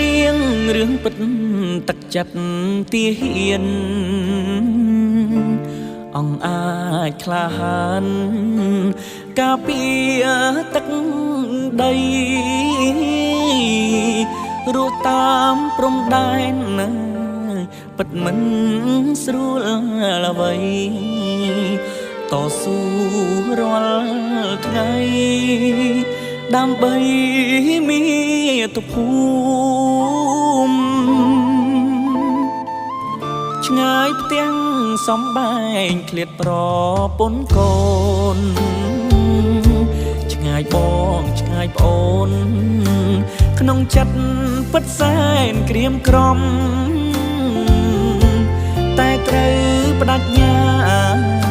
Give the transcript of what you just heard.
រៀងរឿងពិតទឹកចិត្តទាហានអង្គអាចក្លាហានការពារទឹកដីរស់តាមព្រំដែនណាពិតមិនស្រួលអ្វីតស៊ូរាល់ថ្ងៃដើម្បីមាតុភូមិឆ្ងាយផ្ទាំងសំបែងឃ្លាតប្រពន្ធកូនឆ្ងាយបងឆ្ងាយប្អូនក្នុងចិត្តពិតសែនក្រៀមក្រំតែត្រូវបដិញ្ញា